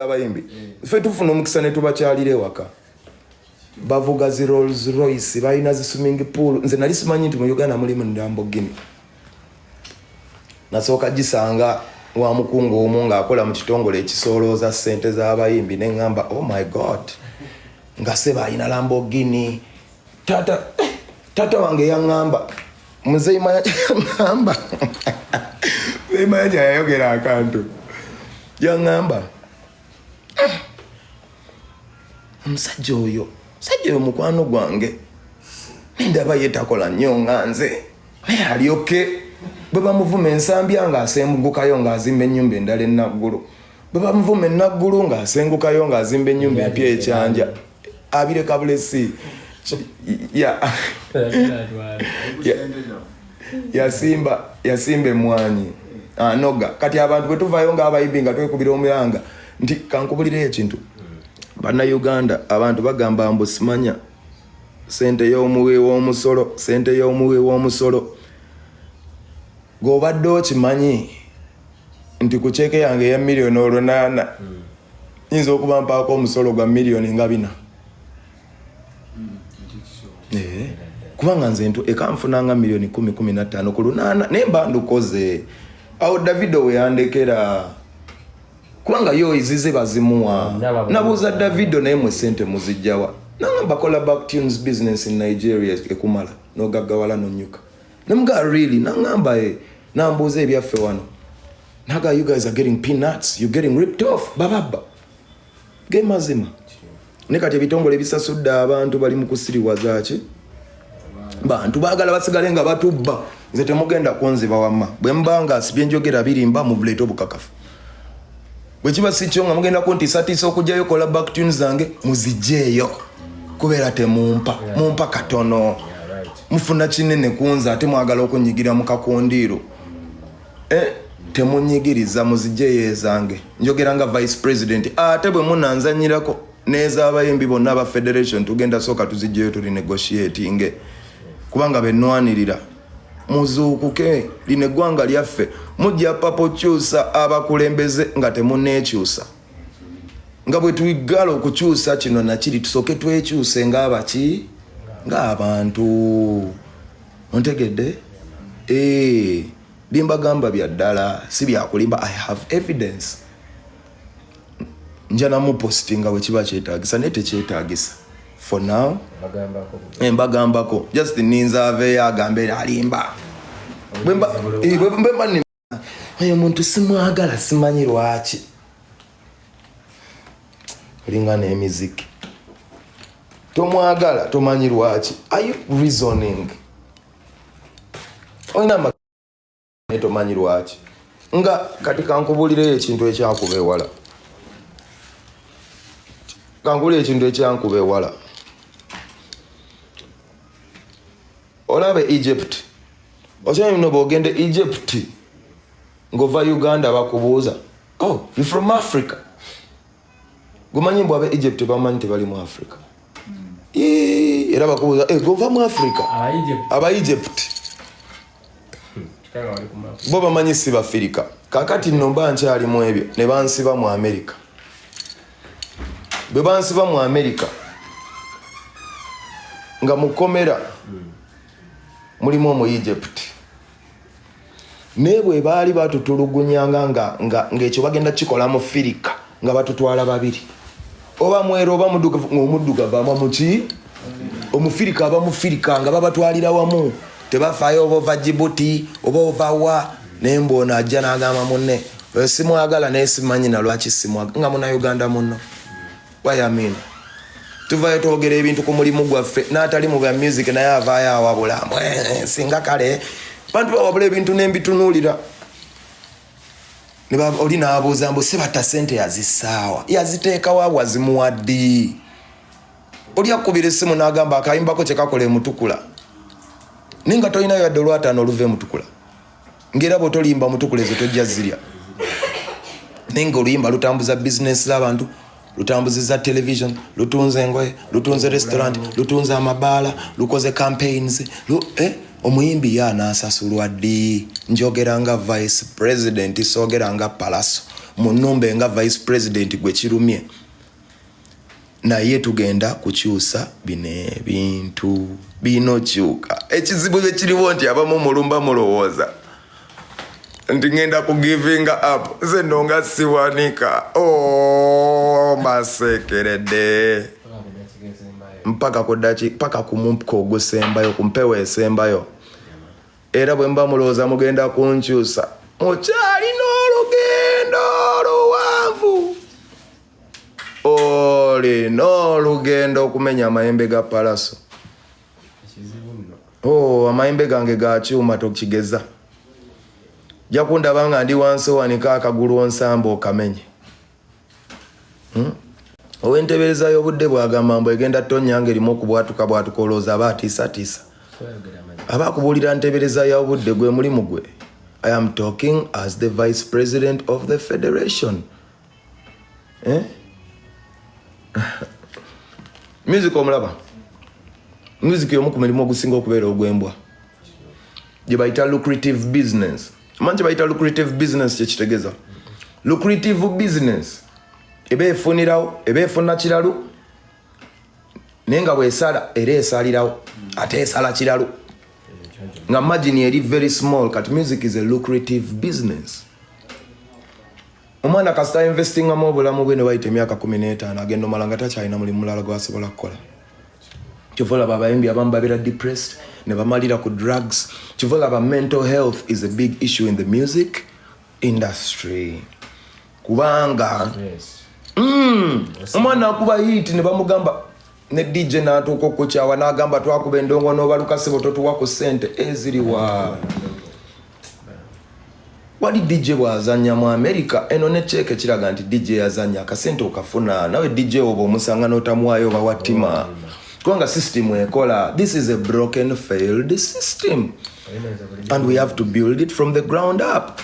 abayimbi ffe tufuna omukisa ne tubakyalira ewaka bavuga zi Rolls Royce balina zi swimming pool nze nali simanyi nti mu Uganda mulimu Lamborghini nasooka gisanga wa mukungu omu ng'akola mu kitongole ekisoolooza ssente z'abayimbi ne ngamba oh my god nga seba alina Lamborghini tata wange yaŋŋamba muzeyi maya yaŋŋamba muzeyi maya yayogera akantu yaŋŋamba omusajja oyo mukwano gwange ndaba yetakola nnyo nga nze alyoke bwe bamuvuma ensambya ng'asengukayo ng'azimba ennyumba endala ennaggulu bwe bamuvuma ennaggulu ng'asengukayo ng'azimba ennyumba empya ekyanja abireka bulesi yasimba emmwanyi anoga kati abantu bwe tuvaayo ng'abayimbi nga twekubira omulanga nti kankubulirayo ekintu bannayuganda abantu bagamba mbu simanya sente y'omuwi w'omusolo g'obadde okimanyi nti ku kyeke yange eya miliyoni olwo 8 nyinza okuba mpaako omusolo gwa miliyoni nga 4 kubanga nze ekanfunanga miliyoni 10-15 ku lunaana naye mba ndukoze awo Davido we yandekera kubanga yo izize bazimuwa nabuuza Davido naye mwe sente muzijjawa nangamba kola back tunes business in Nigeria ekumala nogaggawala nonyuka namuga really nangamba nambuuza ebyaffe wano naga you guys are getting peanuts, you getting ripped off bababa ge mazima ne kati ebitongole bisasudde abantu bali mu kusiriwaza ki bantu baagala basigale nga batubba nze temugenda kunziba wamma bwe mbanga asibye njogera birimba mu buleto bukakafu bwe kiba si kyo nga mugenda kuntiisatiisa okujjayo kola back tunes zange muzijjeeyo kubeera mumpa katono mufuna kinene kunza ate mwagala okunyigira mu kakondiiro temunyigiriza muzijjeeyo ezange njogera nga vice president ate bwe munanzanyirako n'ez'abayimbi bonna aba federation tugenda sooka tuzijjeeyo tuli negotiating kubanga bennwanirira muzuukuke lino eggwanga lyaffe mujja papo kyusa abakulembeze nga temunneekyusa nga bwe tuigala okukyusa kino nakiri tusooke twekyuse ng'abaki ng'abantu ontegedde bimbagamba bya ddala si byakulimba I have evidence nja namupostinga we kiba kyetaagisa naye tekyetaagisa for now mbagambako just ninza aveeyo agambe alimba bwemba oyo muntu simwagala simanyi lwaki olinga n'emiziki tomwagala tomanyi lwaki are you reasoning olina naye tomanyi lwaki nga kati kankubulireyo ekintu ekyankuba ewala olabe Egypt okyamye muno bwogende Egypt ng'ova Uganda bakubuuza oh you from Africa gumanyi mbw abe Egypt bamanyi tebali mu Africa era bakubuuza gova mu Africa aba Egypt bo bamanyi si bafirika kakati nno mba nkyalimu ebyo ne bansiba mu America bwe bansiba mu America nga mukomera mulimu omu Egypt naye bwe baali batutulugunyanga ng'ekyo bagenda kikola mu firika nga batutwala babiri oba mwero oba omuddugavu ama muki omufirika aba mufirika nga babatwalira wamu tebafaayo oba ova Djibouti oba ova wa naye mbona ajja n'agamba munne simwagala naye simanyi na lwaki simwagala nga Munnayuganda munno wayamini tuvayo twogera ebintu ku mulimu gwaffe n'atali mu bya music naye avaayo awabula singa kale bantu bawabula ebintu n'embitunuulira oli n'abuuza mbu sibata sente yazisaawa yaziteekawo wazimuwaddi oli akubira essimu n'agamba akayimbako kyekakola emutukula naye nga tolinayo yadde olwataano oluva emutukula ng'era bw'otolimba mutukula ezo tojja zirya naye ng'oluyimba lutambuza bizinesi z'abantu lutambuziza television lutunze engoye lutunze restaurant lutunze amabaala lukoze campaigns omuyimbi y'anaasasulwa ddi njogera nga vice president soogera nga palaso mu nnumba nga vice president gwe kirumye naye tugenda kukyusa bino ebintu binokyuka ekizibu bye kiriwo nti abamu mulumba mulowooza nti ngenda ku giving up ze ndonga siwanika masekeredde mpaka ku mumpuko ogusembayo ku mpewo esembayo era bwe mba mulowooza mugenda kunkyusa mukyalina olugendo luwanvu olina olugendo okumenya amayembe ga palaso amayembe gange ga kyuma tokigeza jakundaba nga ndi wansi wanika akagulu onsamba okamenye owentebereza y'obudde bwagamba mbu egenda tonnyanga erimu okubwatuka bwatuka olowooza aba atiisatiisa aba akubuulira ntebereza y'obudde gwe mulimu gwe. I am talking as the vice president of the federation. Music omulaba music yomu ku mirimu ogusinga okubeera ogw'embwa gye bayita lucrative business. Manyi kye bayita lucrative business kyekitegeeza lucrative business eba efunirawo eba efuna kiralu naye nga bw'esala era esalirawo ate esala kiralu nga margin eri very small. Kati music is a lucrative business. Omwana kasita investingamu obulamu bwe ne bayita emyaka 15 agenda omala nga takyalina mulimu mulala gwasobola kukola. Kyova olaba abayimbi abamu babeera depressed ne bamalira ku drugs. Kyova olaba mental health is a big issue in the music industry kubanga omwana akuba hit ne bamugamba ne DJ n'atuuka okukyawa n'agamba twakuba endongo n'obaluka ssebo totuwa ku ssente eziriwa. Wali DJ bw'azannya mu America eno ne check kiraga nti DJ yazannya akasente okafuna nawe DJ oba omusanga n'otamuwaayo oba wattima kubanga system ekola. This is a broken failed system and we have to build it from the ground up.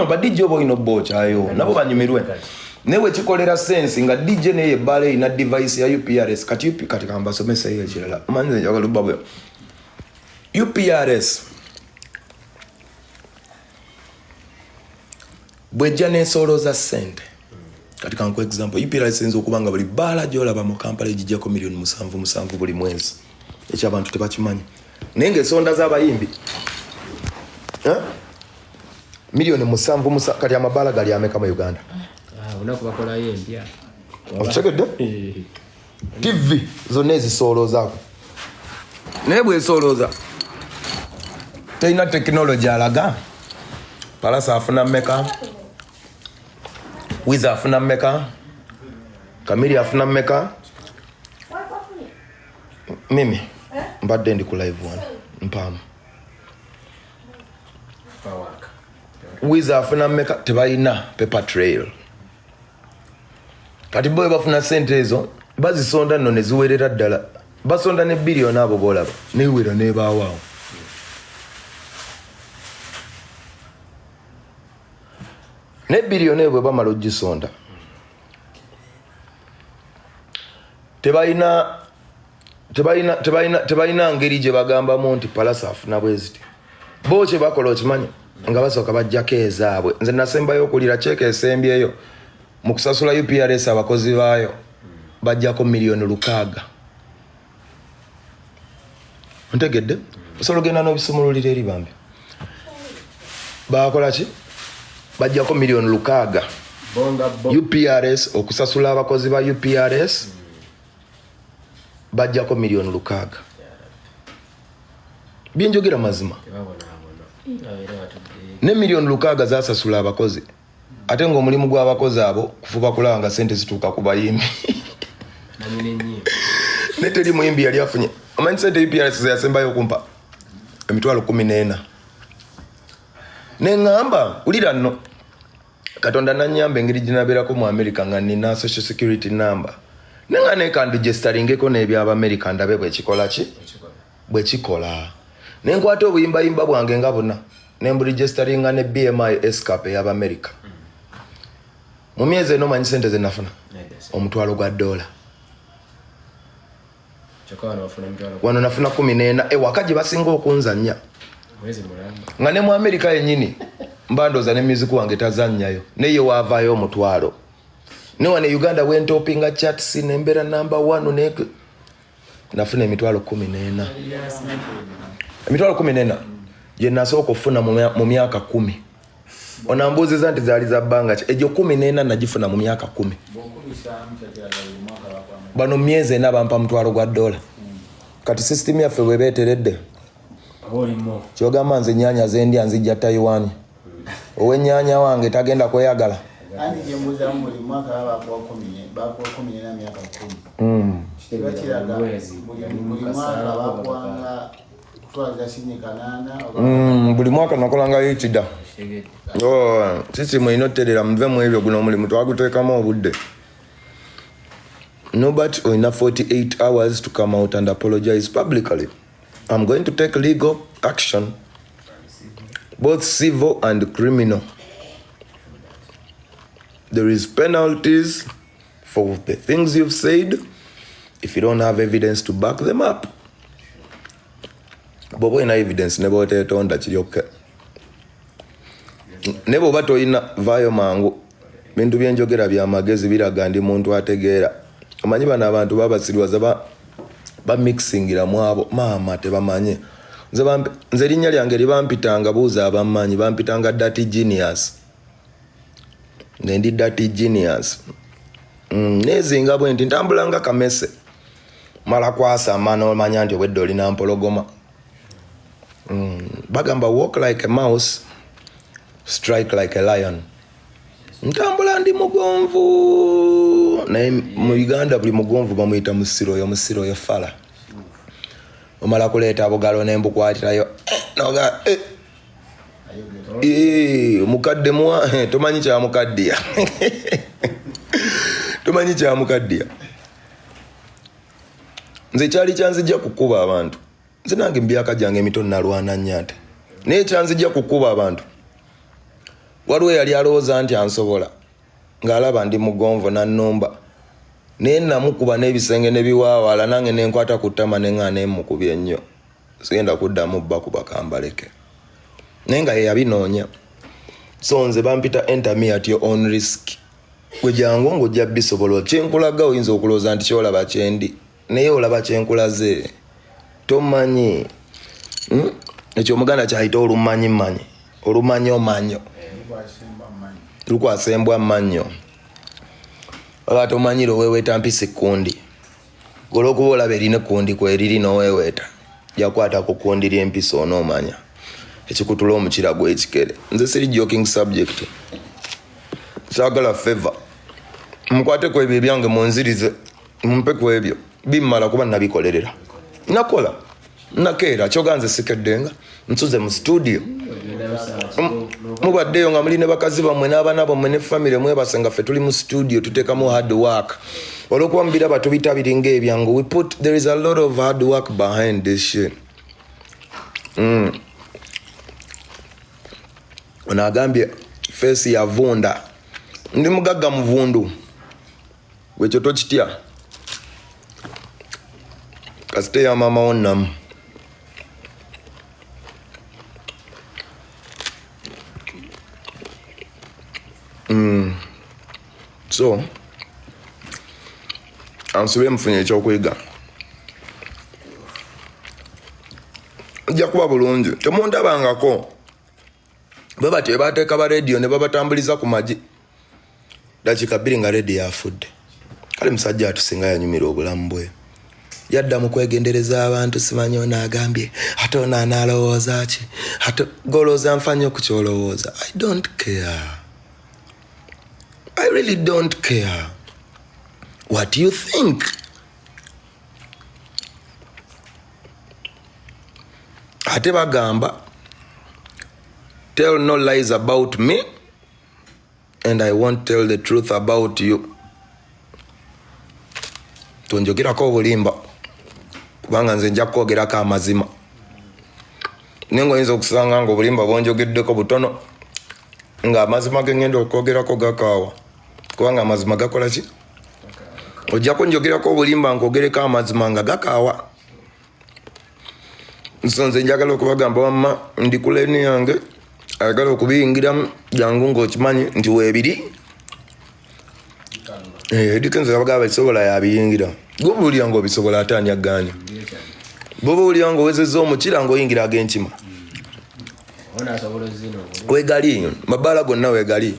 But DJ oba olina obbokyayo nabo banyumirwe newe kikolera sense nga DJ neye ebbala ina device ya UPRS kati kamba somesa hiyo ekirala manze njagala ubabwe UPRS bwejja n'ensolo sente kati kanku example UPRS enzo okubanga buli bbala gy'olaba mu Kampala ejijjako milioni 7 buli mwezi ekyabantu tebakimanyi naye ng'ensonda z'abayimbi milioni 7 kati amabala gali ameka mu Uganda. Unakubakola yempya. Okitegedde? TV zonna ezisooloozaako. Naye bw'esoolooza terina tekinologi alaga. Palasa afuna mmeka? Wiza afuna mmeka? Kamili afuna mmeka? Mimi mbadde ndi ku live one mpamu. Wiza afuna mmeka? Tebalina paper trail. Kati boy bafuna sente ezo bazisonda nno ne ziwerera ddala basonda ne billion abo bolaba newera nebawaawo. Ne billion ebwe bamala ogisonda tebalina ngeri gye bagambamu nti palasa afuna bweziti bo kye bakola okimanyi nga basooka bajjako ezaabwe. Nze nasembayo okulira cheeke esembyeyo mu kusasula UPRS abakozi baayo bajjako milioni 600. Ontegedde osobola ogenda n'obisumululira eri bambi bakola ki bajjako milioni 600 UPRS okusasula abakozi ba UPRS bajjako milioni 600. Byenjogera mazima ne milioni 600 zasasula abakozi ate ng'omulimu gw'abakozi abo kufuba kulaba nga sente zituuka ku bayimbi. Ne teri muyimbi yali afunye amanyi sente UPRS yasembayo okumpa emitwalo 14. Ne ngamba ulira nno Katonda nanyamba engeri ginabeerako mu America nga nina social security number ne nga nekandigesitaringeko n'eby'Amerika ndabe bwekikola ki bwekikola ne nkwata obuyimbayimba bwange nga buna ne mburegisteringa ne BMI escape ey'Amerika. Mu myezi eno manyi sente ze nafuna omutwalo gwa $. Wano nafuna 14 ewaka gye basinga okunzanya nga ne mu America yennyini mbandoza ne music wange tazannyayo naye waavaayo omutwalo ne wano Uganda wentopinga chat scene embeera number 1 ne nafuna emitwalo 14 emitwalo 14 je nasooka okufuna mu myaka 10 onambuuziza nti zaali za bbanga ki egyo 14 nagifuna mu myaka 10 bano myezi 4 bampa mutwalo gwa $. Kati system yaffe bwe beeteredde kyogamba nze ennyanya zendya nzijja Taiwan ow'ennyanya wange tagenda kweyagala andi jembuza muri mwaka bakuwa 10 na myaka 10 kiraga buli mwaka bakuwanga kutwaza sinye kanana buli mwaka nakolanga yitida sisi mwino terera mve mu ebyo guno mulimu twaguteekamu obudde no but enough 48 hours to come out and apologize publicly. I'm going to take legal action, both civil and criminal. There is penalties for the things you've said if you don't have evidence to back them up. Bobo ina evidence nebo tetonda kiryoke. Nebo bato ina vayo mangu. Bintu byenjogera bya magezi biraga ndi muntu ategeera. Amanyi bana abantu babasirwaza ba mixingira mwabo mama tebamanye nze linnya lyange libampitanga buuza abamanyi bampitanga dirty genius nendi dirty genius nezinga bwenti ntambulanga kamese mala kwasa amana omanya nti obwedde olina mpologoma bagamba walk like a mouse strike like a lion ntambula ndi mugonvu naye mu Uganda buli mugonvu bamuyita musiro yo fala omala kuleeta abogalo nembukwatirayo noga mukadde muwa tomanyi kya mukaddiya tomanyi kya mukaddiya nze kyali kyanzijja kukuba abantu nze nange mbyaka gyange emito nalwana nnyate naye kyanzijja kukuba abantu waliwo yali alowooza nti ansobola ng'alaba ndi mugonvu nannumba naye namukuba n'ebisenge ne biwaawala nange nenkwata ku ttama ne ŋŋaana emmukubye ennyo sigenda kuddamu bbakuba kambaleke naye nga ye yabinoonya so nze bampita enter me at your own risk gwe jangu ng'ojja bisobola kyenkulaga oyinza okulowooza nti kyolaba kyendi naye olaba kyenkulaze tomanyi ekyo omuganda kyayita olumanyomanyo lukwasembwa mmanyo oba tomanyire oweeweeta mpisi kundi olw'okuba olaba erina kundi kweriri n'oweeweeta jakwata ku kundi ly'empisi onoomanya ekikutula omukira gw'ekikere nze siri joking subject saagala favor mukwate ku ebyo ebyange munzirize mumpe ku ebyo bimmala kuba nabikolerera nakola nakeera kyoga nze sikeddenga nsuze mu studio mubaddeyo nga muli ne bakazi bammwe n'abaana bammwe ne famire mwebase nga ffe tuli mu studio tuteekamu hard work olw'okuba mubiraba tubitabiringa ebyangu there is a lot of hard work behind this shit ono agambye feesi yavunda ndi mugagga muvundu gwekyo tokitya kasite ya mama wonnamu so ansube mfunye ekyokuyiga ojja kuba bulungi temundabangako bwe batyo bateeka ba rediyo ne babatambuliza ku magi dakiika 2 nga rediyo yafudde kale musajja atusinga yanyumira obulamu bwe yadda mu kwegendereza abantu simanyi ono agambye ate ono anaalowooza ki ate golowooza nfa nnyo ku kyolowooza I don't care. I really don't care what you think. Ate bagamba tell no lies about me and I won't tell the truth about you. Tonjogerako obulimba kubanga nze nja kwogerako amazima nengo oyinza okusanga nga obulimba bwonjogeddeko butono nga amazima gengenda okwogerako gakaawa kubanga amazima gakola ki ojja kunjogerako obulimba nkwogereko amazima nga gakaawa nsonze njagala okubagamba wamma ndi kuleni yange ayagala okubiyingiramu jangu ng'okimanyi nti weebiri edikenze abagaba bisobola yabiyingira gobulya ng'obisobola ate ani aganya boba olya ng'owezezza omukira ng'oyingira ag'enkima wegali mabbala gonna wegali